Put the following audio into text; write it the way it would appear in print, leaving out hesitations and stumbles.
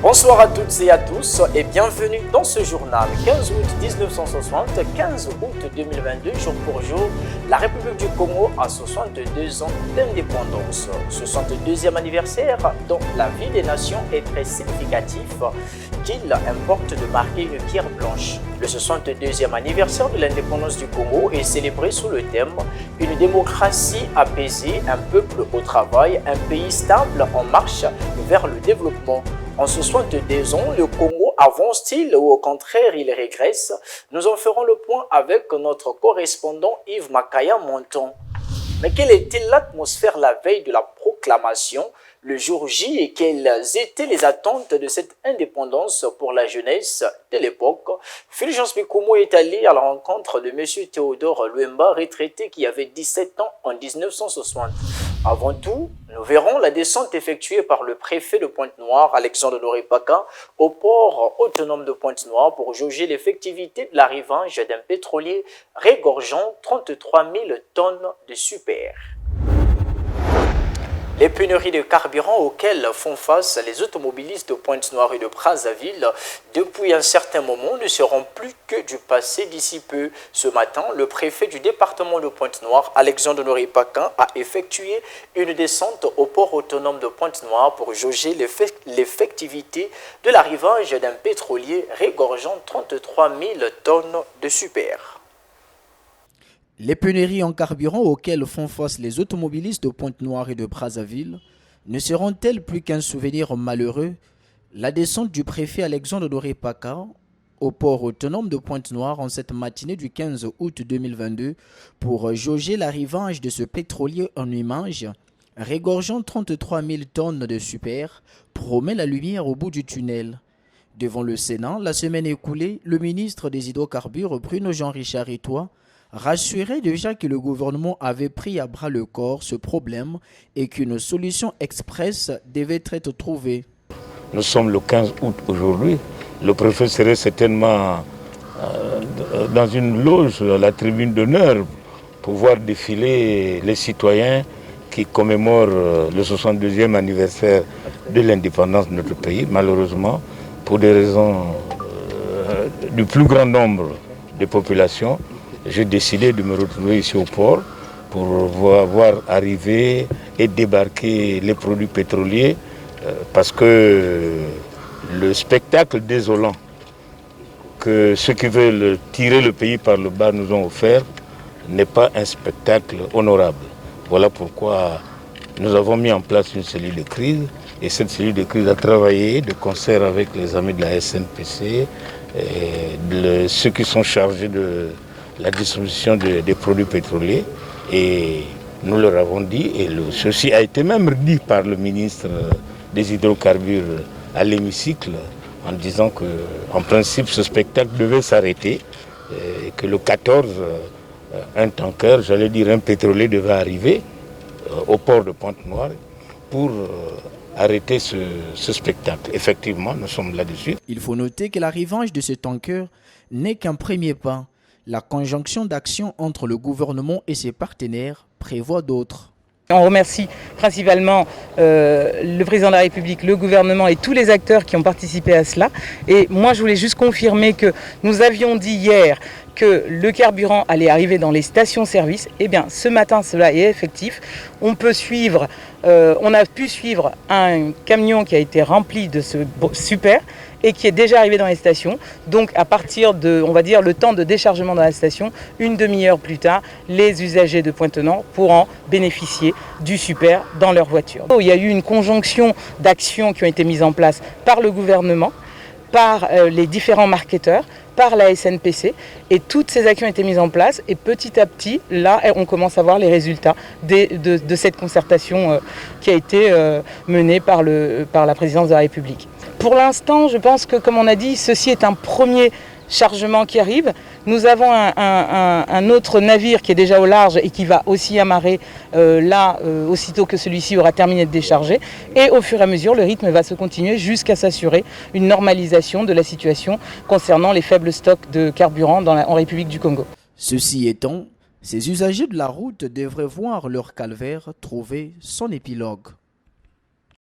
Bonsoir à toutes et à tous et bienvenue dans ce journal. 15 août 1960, 15 août 2022, jour pour jour, la République du Congo a 62 ans d'indépendance. 62e anniversaire dont la vie des nations est très significatif qu'il importe de marquer une pierre blanche. Le 62e anniversaire de l'indépendance du Congo est célébré sous le thème « Une démocratie apaisée, un peuple au travail, un pays stable en marche vers le développement ». En 62 ans, le Congo avance-t-il ou au contraire il régresse? Nous en ferons le point avec notre correspondant Yves Makaya Monton. Mais quelle était l'atmosphère la veille de la proclamation, le jour J, et quelles étaient les attentes de cette indépendance pour la jeunesse de l'époque? Fulgence Bikoumo est allé à la rencontre de M. Théodore Luemba, retraité qui avait 17 ans en 1960. Avant tout, nous verrons la descente effectuée par le préfet de Pointe-Noire, Alexandre Honoré Paka, au port autonome de Pointe-Noire pour jauger l'effectivité de l'arrivage d'un pétrolier régorgeant 33 000 tonnes de super. Les pénuries de carburant auxquelles font face les automobilistes de Pointe-Noire et de Brazzaville depuis un certain moment ne seront plus que du passé d'ici peu. Ce matin, le préfet du département de Pointe-Noire, Alexandre Honoré Paquin, a effectué une descente au port autonome de Pointe-Noire pour jauger l'effectivité de l'arrivage d'un pétrolier régorgeant 33 000 tonnes de super. Les pénuries en carburant auxquelles font face les automobilistes de Pointe-Noire et de Brazzaville ne seront-elles plus qu'un souvenir malheureux? La descente du préfet Alexandre Honoré Paka au port autonome de Pointe-Noire en cette matinée du 15 août 2022 pour jauger l'arrivage de ce pétrolier en image, régorgeant 33 000 tonnes de super, promet la lumière au bout du tunnel. Devant le Sénat, la semaine écoulée, le ministre des Hydrocarbures, Bruno Jean-Richard Eto'o, rassurait déjà que le gouvernement avait pris à bras le corps ce problème et qu'une solution express devait être trouvée. Nous sommes le 15 août aujourd'hui. Le préfet serait certainement dans une loge à la tribune d'honneur pour voir défiler les citoyens qui commémorent le 62e anniversaire de l'indépendance de notre pays. Malheureusement, pour des raisons du plus grand nombre de populations, j'ai décidé de me retrouver ici au port pour voir arriver et débarquer les produits pétroliers parce que le spectacle désolant que ceux qui veulent tirer le pays par le bas nous ont offert n'est pas un spectacle honorable. Voilà pourquoi nous avons mis en place une cellule de crise et cette cellule de crise a travaillé de concert avec les amis de la SNPC et ceux qui sont chargés de la distribution des produits pétroliers et nous leur avons dit, et ceci a été même dit par le ministre des Hydrocarbures à l'hémicycle en disant qu'en principe ce spectacle devait s'arrêter et que le 14, un tanker, j'allais dire un pétrolier devait arriver au port de Pointe-Noire pour arrêter ce spectacle. Effectivement, nous sommes là-dessus. Il faut noter que l'arrivage de ce tanker n'est qu'un premier pas. La conjonction d'actions entre le gouvernement et ses partenaires prévoit d'autres. On remercie principalement le président de la République, le gouvernement et tous les acteurs qui ont participé à cela. Et moi, je voulais juste confirmer que nous avions dit hier que le carburant allait arriver dans les stations-service. Eh bien, ce matin, cela est effectif. On a pu suivre un camion qui a été rempli de ce super et qui est déjà arrivé dans les stations. Donc à partir de, on va dire, le temps de déchargement dans la station, une demi-heure plus tard, les usagers de Pointe-Noire pourront bénéficier du super dans leur voiture. Il y a eu une conjonction d'actions qui ont été mises en place par le gouvernement, par les différents marketeurs, par la SNPC, et toutes ces actions ont été mises en place et petit à petit, là, on commence à voir les résultats de cette concertation qui a été menée par la présidence de la République. Pour l'instant, je pense que, comme on a dit, ceci est un premier chargement qui arrive. Nous avons un autre navire qui est déjà au large et qui va aussi amarrer aussitôt que celui-ci aura terminé de décharger. Et au fur et à mesure, le rythme va se continuer jusqu'à s'assurer une normalisation de la situation concernant les faibles stocks de carburant en République du Congo. Ceci étant, Ces usagers de la route devraient voir leur calvaire trouver son épilogue.